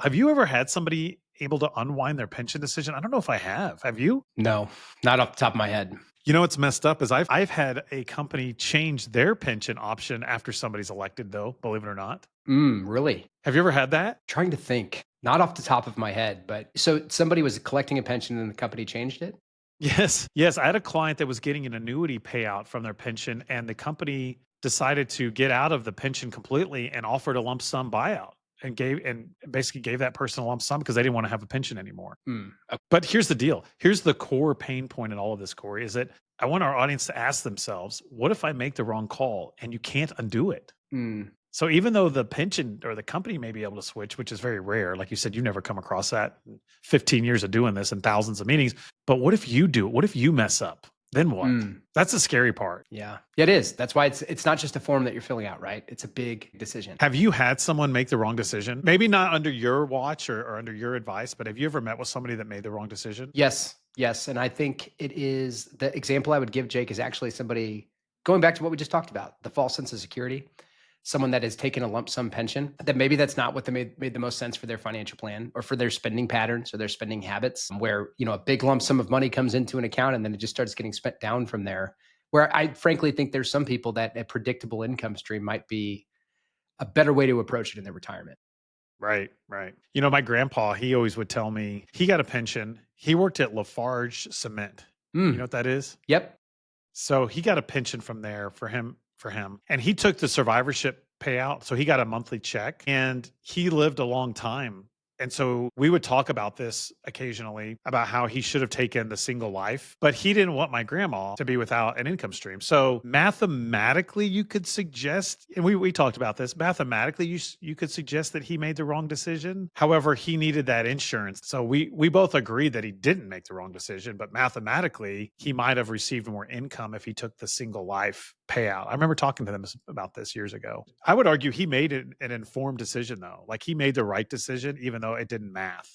Have you ever had somebody able to unwind their pension decision? I don't know if I have. Have you? No, not off the top of my head. You know what's messed up is I've had a company change their pension option after somebody's elected, though, believe it or not. Really? Have you ever had that? Trying to think. Not off the top of my head, but so somebody was collecting a pension and the company changed it? Yes. Yes. I had a client that was getting an annuity payout from their pension, and the company decided to get out of the pension completely and offered a lump sum buyout and basically gave that person a lump sum because they didn't want to have a pension anymore. Ok. But here's the deal. Here's the core pain point in all of this, Corey, is that I want our audience to ask themselves, what if I make the wrong call and you can't undo it? Mm, So even though the pension or the company may be able to switch, which is very rare, like you said, you never come across that in 15 years of doing this and thousands of meetings. But what if you do it? What if you mess up? Then what? mm, That's the scary part. yeah. Yeah, it is. That's why it's not just a form that you're filling out, right? It's a big decision. Have you had someone make the wrong decision? Maybe not under your watch or under your advice, but have you ever met with somebody that made the wrong decision? Yes, yes, and I think it is the example I would give, Jake, is actually somebody going back to what we just talked about, the false sense of security. Someone that has taken a lump sum pension, that maybe that's not what they made the most sense for their financial plan or for their spending patterns or their spending habits, where, a big lump sum of money comes into an account and then it just starts getting spent down from there. Where I frankly think there's some people that a predictable income stream might be a better way to approach it in their retirement. Right, right. My grandpa, he always would tell me he got a pension. He worked at Lafarge Cement. You know Mm, what that is? yep. So he got a pension from there for him. And he took the survivorship payout. So he got a monthly check and he lived a long time. And so we would talk about this occasionally about how he should have taken the single life, but he didn't want my grandma to be without an income stream. So mathematically, you could suggest, and we talked about this, mathematically, you could suggest that he made the wrong decision. However, he needed that insurance. So we both agreed that he didn't make the wrong decision, but mathematically, he might have received more income if he took the single life payout. I remember talking to them about this years ago. I would argue he made an informed decision, though. Like he made the right decision, even though it didn't math.